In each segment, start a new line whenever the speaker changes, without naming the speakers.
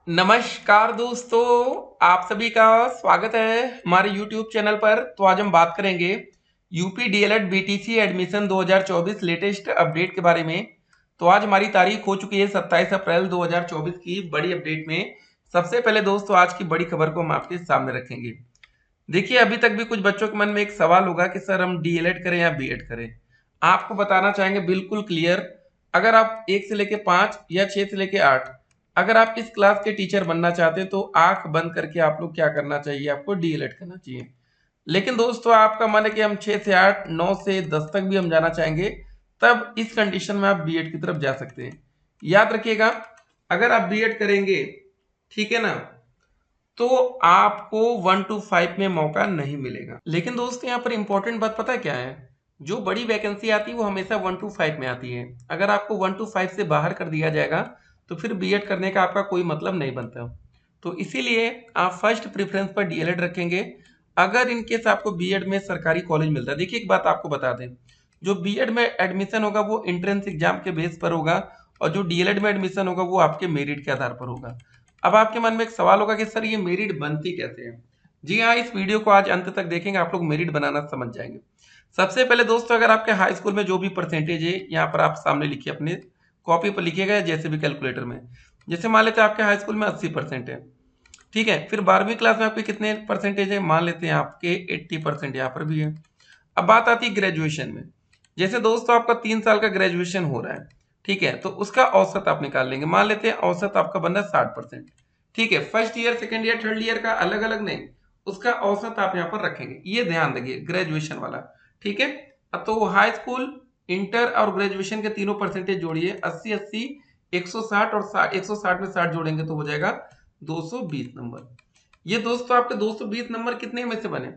नमस्कार दोस्तों, आप सभी का स्वागत है हमारे YouTube चैनल पर। तो आज हम बात करेंगे UP DElEd BTC admission 2024 latest update के बारे में। तो आज हमारी तारीख हो चुकी है 27 अप्रैल 2024 की बड़ी अपडेट में। सबसे पहले दोस्तों आज की बड़ी खबर को हम आपके सामने रखेंगे। देखिए, अभी तक भी कुछ बच्चों के मन में एक सवाल होगा कि सर हम डीएलएड करें या बीएड करें। आपको बताना चाहेंगे बिल्कुल क्लियर, अगर आप 1 से लेके 5 या 6 से लेके 8 अगर आप इस क्लास के टीचर बनना चाहते हैं तो आंख बंद करके आप लोग क्या करना चाहिए, आपको डीएलएड करना चाहिए। लेकिन दोस्तों आपका मन है कि हम 6 से 8 9 से 10 तक भी हम जाना चाहेंगे, तब इस कंडीशन में आप बीएड की तरफ जा सकते हैं। याद रखिएगा, अगर आप बीएड करेंगे, ठीक है ना, तो आपको 1 to 5 में मौका नहीं मिलेगा। लेकिन दोस्तों यहाँ पर इंपॉर्टेंट बात पता है क्या है, जो बड़ी वैकेंसी आती है वो हमेशा 1 to 5 में आती है। अगर आपको 1 to 5 से बाहर कर दिया जाएगा तो फिर बीएड करने का आपका कोई मतलब नहीं बनता। तो इसीलिए आप फर्स्ट प्रेफरेंस पर डीएलएड रखेंगे। अगर इनकेस आपको बीएड में सरकारी कॉलेज मिलता है, देखिए एक बात आपको बता दें, जो बीएड में एडमिशन होगा वो एंट्रेंस एग्जाम के बेस पर होगा, और जो डीएलएड में एडमिशन होगा वो आपके मेरिट के आधार पर होगा। अब आपके मन में एक सवाल होगा कि सर ये मेरिट बनती कैसे है। जी हाँ, इस वीडियो को आज अंत तक देखेंगे, आप लोग मेरिट बनाना समझ जाएंगे। सबसे पहले दोस्तों, अगर आपके हाई स्कूल में जो भी परसेंटेज है, यहाँ पर आप सामने लिखिए, अपने कॉपी पर लिखिएगा जैसे भी कैलकुलेटर में। जैसे मान लेते हैं आपके हाई स्कूल में 80% है, ठीक है। फिर 12वीं क्लास में आपके कितने परसेंटेज है, मान लेते हैं आपके 80% यहाँ पर भी है। अब बात आती है ग्रेजुएशन में। जैसे दोस्तों आपका 3 साल का ग्रेजुएशन हो रहा है, ठीक है, तो उसका औसत आप निकाल लेंगे। मान लेते हैं औसत आपका बन रहा है 60%, ठीक है। First year, second year, third year का अलग अलग नहीं, उसका औसत आप यहाँ पर रखेंगे, ये ध्यान रखिए, ग्रेजुएशन वाला, ठीक है। अब तो हाई स्कूल, इंटर और ग्रेजुएशन के तीनों परसेंटेज जोड़िए, 80 80, 160 और 60, 160 में 60 जोड़ेंगे तो हो जाएगा 220 नंबर। ये दोस्तों आपके 220 नंबर कितने में से बने,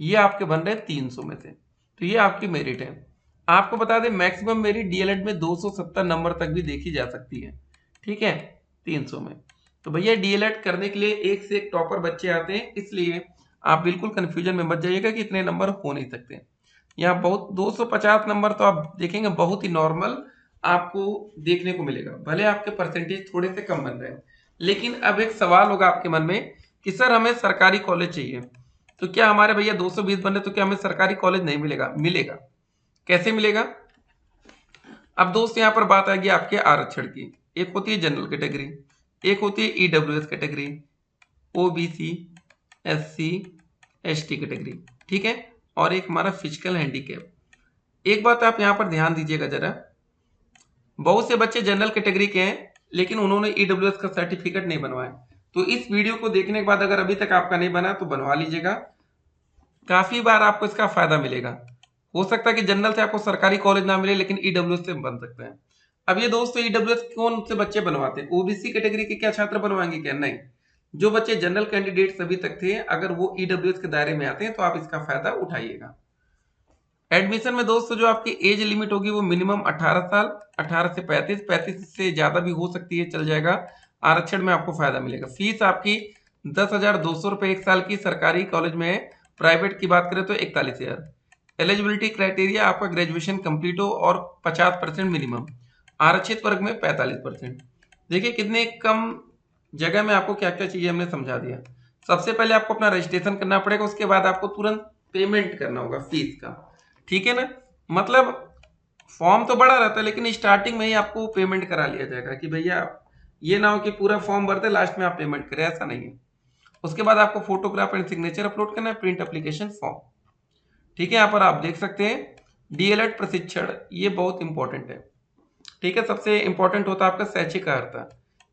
ये आपके बन रहे 300 में से। तो ये आपकी मेरिट है। आपको बता दें मैक्सिमम मेरिट डीएलएड में 270 नंबर तक भी देखी जा सकती है, ठीक है, 300 में। तो भैया डीएलएड करने के लिए एक से एक टॉपर बच्चे आते हैं, इसलिए आप बिल्कुल कंफ्यूजन में मत जाइएगा कि इतने नंबर हो नहीं सकते। यहाँ बहुत 250 नंबर तो आप देखेंगे बहुत ही नॉर्मल आपको देखने को मिलेगा, भले आपके परसेंटेज थोड़े से कम बन रहे हैं। लेकिन अब एक सवाल होगा आपके मन में कि सर हमें सरकारी कॉलेज चाहिए, तो क्या हमारे भैया 220 बन रहे तो क्या हमें सरकारी कॉलेज नहीं मिलेगा? मिलेगा। कैसे मिलेगा? अब दोस्त यहाँ पर बात आएगी आपके आरक्षण की। एक होती है जनरल कैटेगरी, एक होती है EWS category, OBC, SC, ST category, ठीक है, और एक हमारा फिजिकल हैंडीकैप। एक बात आप यहाँ पर ध्यान दीजिएगा जरा, बहुत से बच्चे जनरल कैटेगरी के हैं लेकिन उन्होंने ईडब्ल्यूएस का सर्टिफिकेट नहीं बनवाया। तो इस वीडियो को देखने के बाद अगर अभी तक आपका नहीं बना तो बनवा लीजिएगा, काफी बार आपको इसका फायदा मिलेगा। हो सकता है कि जनरल से आपको सरकारी कॉलेज ना मिले लेकिन ईडब्ल्यूएस से बन सकते हैं। अब ये दोस्तों ईडब्ल्यूएस कौन से बच्चे बनवाते हैं? ओबीसी कैटेगरी के क्या छात्र बनवाएंगे क्या? नहीं। जो बच्चे जनरल कैंडिडेट अभी तक थे, अगर वो ईडब्ल्यूएस के दायरे में आते हैं तो आप इसका फायदा उठाइएगा। एडमिशन में दोस्तों जो आपकी एज लिमिट होगी वो मिनिमम 18 साल, 18 से 35, 35 से ज्यादा भी हो सकती है, चल जाएगा। आरक्षण में आपको फायदा मिलेगा। फीस आपकी 10,200 रुपये एक साल की सरकारी कॉलेज में है, प्राइवेट की बात करें तो 41,000। एलिजिबिलिटी क्राइटेरिया आपका ग्रेजुएशन कंप्लीट हो और 50% मिनिमम, आरक्षित वर्ग में 45%। देखिए कितने कम जगह में आपको क्या क्या चाहिए हमने समझा दिया। सबसे पहले आपको अपना रजिस्ट्रेशन करना पड़ेगा, उसके बाद आपको तुरंत पेमेंट करना होगा फीस का, ठीक है ना। मतलब फॉर्म तो बड़ा रहता है लेकिन स्टार्टिंग में ही आपको पेमेंट करा लिया जाएगा कि भैया ये ना हो कि पूरा फॉर्म भरते लास्ट में आप पेमेंट करें, ऐसा नहीं है। उसके बाद आपको फोटोग्राफ एंड सिग्नेचर अपलोड करना है, प्रिंट एप्लीकेशन फॉर्म, ठीक है। यहाँ पर आप देख सकते हैं डीएलएड प्रशिक्षण, ये बहुत इंपॉर्टेंट है, ठीक है। सबसे इंपॉर्टेंट होता है आपका शैक्षिक अर्हता।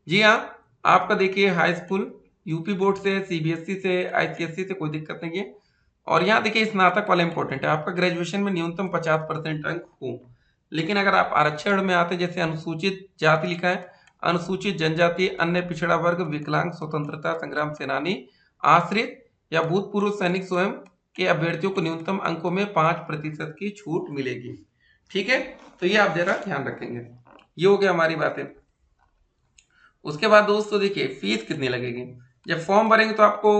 जी हाँ, आपका देखिए हाई स्कूल यूपी बोर्ड से, सीबीएसई से, आईसीएसई से कोई दिक्कत नहीं है। और यहाँ देखिए स्नातक वाला इंपॉर्टेंट है, आपका ग्रेजुएशन में न्यूनतम 50% अंक हो। लेकिन अगर आप आरक्षण में आते, जैसे अनुसूचित जाति लिखा है, अनुसूचित जनजाति, अन्य पिछड़ा वर्ग, विकलांग, स्वतंत्रता संग्राम सेनानी, आश्रित या भूतपूर्व सैनिक स्वयं के अभ्यर्थियों को न्यूनतम अंकों में 5% की छूट मिलेगी, ठीक है। तो ये आप जरा ध्यान रखेंगे। ये हो गया हमारी बातें। उसके बाद दोस्तों देखिए फीस कितनी लगेगी। जब फॉर्म भरेंगे तो आपको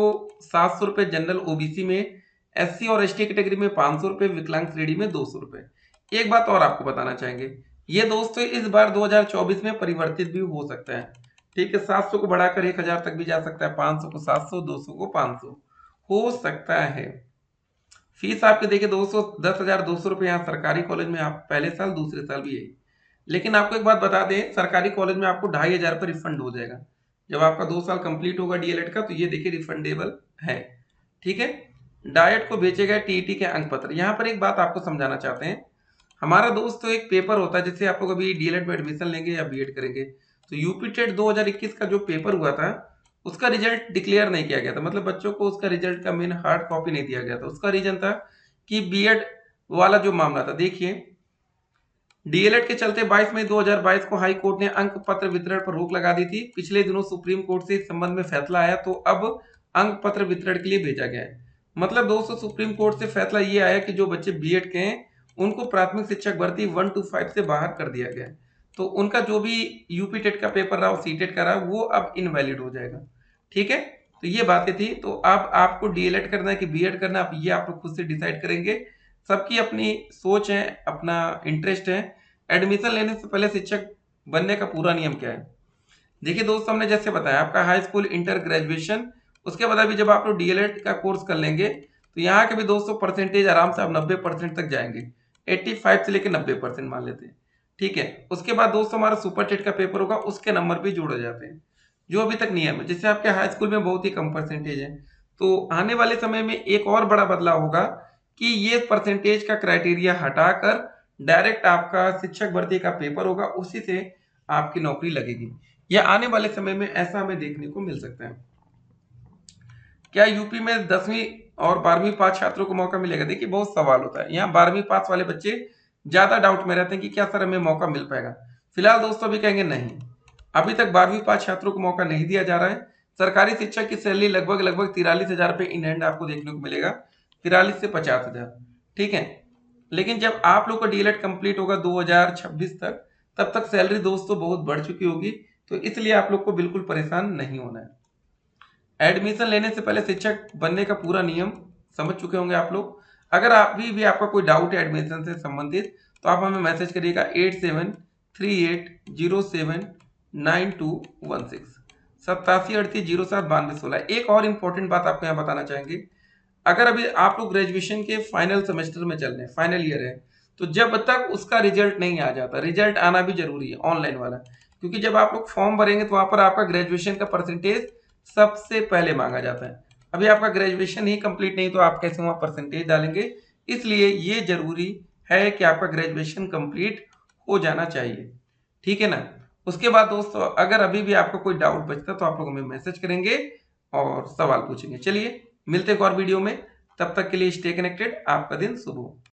700 रुपये जनरल ओबीसी में, एससी और एसटी कैटेगरी में 500 रुपये, विकलांग श्रेणी में 200 रुपये। एक बात और आपको बताना चाहेंगे, ये दोस्तों इस बार 2024 में परिवर्तित भी हो सकता है। ठीक है, 700 को बढ़ाकर 1000 तक भी जा सकता है, 500 को 700, 200 को 500 हो सकता है। फीस आपके देखिए 10,200 रुपये यहाँ सरकारी कॉलेज में आप पहले साल दूसरे साल भी है। लेकिन आपको एक बात बता दें, सरकारी कॉलेज में आपको 2,500 रुपये रिफंड हो जाएगा जब आपका 2 साल कंप्लीट होगा डीएलएड का, तो ये देखिए रिफंडेबल है। ठीक है, डाइट को बेचे गए टीईटी के अंक पत्र। यहाँ पर एक बात आपको समझाना चाहते हैं, हमारा दोस्त तो एक पेपर होता है, जैसे आप लोग अभी डीएलएड में एडमिशन लेंगे या बीएड करेंगे, तो यूपी टेट 2021 का जो पेपर हुआ था उसका रिजल्ट डिक्लेयर नहीं किया गया था, मतलब बच्चों को उसका रिजल्ट का मेन हार्ड कॉपी नहीं दिया गया था। उसका रीजन था कि बीएड वाला जो मामला था, देखिए डीएलएड के चलते 22 मई 2022 को हाई कोर्ट ने अंक पत्र वितरण पर रोक लगा दी थी। पिछले दिनों सुप्रीम कोर्ट से इस संबंध में फैसला आया, तो अब अंक पत्र वितरण के लिए भेजा गया है। मतलब दोस्तों सुप्रीम कोर्ट से फैसला ये आया कि जो बच्चे बीएड के हैं उनको प्राथमिक शिक्षक भर्ती 125 से बाहर कर दिया गया है, तो उनका जो भी यूपी टेट का पेपर रहा सी टेट का रहा वो अब इनवैलिड हो जाएगा। ठीक है, तो ये बातें थी। तो अब आपको डीएलएड करना है कि बीएड करना है, ये आप लोग खुद से डिसाइड करेंगे। सबकी अपनी सोच है, अपना इंटरेस्ट है। एडमिशन लेने से पहले शिक्षक बनने का पूरा नियम क्या है, देखिए दोस्तों हमने जैसे बताया आपका हाई स्कूल, इंटर, ग्रेजुएशन, उसके बाद अभी जब आप लोग डीएलएड का कोर्स कर लेंगे तो यहाँ के भी दोस्तों परसेंटेज आराम से आप 90% तक जाएंगे, 85 से लेकर 90% मान लेते हैं। ठीक है, उसके बाद दोस्तों हमारा सुपर टेट का पेपर होगा, उसके नंबर भी जोड़े जाते हैं जो अभी तक नियम है। जैसे आपके हाई स्कूल में बहुत ही कम परसेंटेज है, तो आने वाले समय में एक और बड़ा बदलाव होगा कि ये परसेंटेज का क्राइटेरिया हटाकर डायरेक्ट आपका शिक्षक भर्ती का पेपर होगा, उसी से आपकी नौकरी लगेगी। यह आने वाले समय में ऐसा हमें देखने को मिल सकता है। क्या यूपी में 10वीं और 12वीं पास छात्रों को मौका मिलेगा, देखिए बहुत सवाल होता है। यहाँ 12वीं पास वाले बच्चे ज्यादा डाउट में रहते हैं कि क्या सर हमें मौका मिल पाएगा। फिलहाल दोस्तों अभी कहेंगे नहीं, अभी तक 12वीं पास छात्रों को मौका नहीं दिया जा रहा है। सरकारी शिक्षक की सैलरी लगभग 43,000 रुपये इन हैंड आपको देखने को मिलेगा, 43 से 50,000। ठीक है, लेकिन जब आप लोग का डीएलएड कंप्लीट होगा 2026 तक, तब तक सैलरी दोस्तों बहुत बढ़ चुकी होगी, तो इसलिए आप लोग को बिल्कुल परेशान नहीं होना है। एडमिशन लेने से पहले शिक्षक बनने का पूरा नियम समझ चुके होंगे आप लोग। अगर अभी भी आपका कोई डाउट है एडमिशन से संबंधित, तो आप हमें मैसेज करिएगा 8738079216, 8738079216। एक और इम्पोर्टेंट बात आपको यहाँ बताना चाहेंगे, अगर अभी आप लोग ग्रेजुएशन के फाइनल सेमेस्टर में चल रहे हैं, फाइनल ईयर है, तो जब तक उसका रिजल्ट नहीं आ जाता, रिजल्ट आना भी जरूरी है ऑनलाइन वाला, क्योंकि जब आप लोग फॉर्म भरेंगे तो वहां पर आपका ग्रेजुएशन का परसेंटेज सबसे पहले मांगा जाता है। अभी आपका ग्रेजुएशन ही कंप्लीट नहीं तो आप कैसे वहां परसेंटेज डालेंगे, इसलिए ये जरूरी है कि आपका ग्रेजुएशन कंप्लीट हो जाना चाहिए। ठीक है ना। उसके बाद दोस्तों अगर अभी भी आपको कोई डाउट बचता तो आप लोग हमें मैसेज करेंगे और सवाल पूछेंगे। चलिए मिलते हैं एक और वीडियो में, तब तक के लिए स्टे कनेक्टेड, आपका दिन शुभ हो।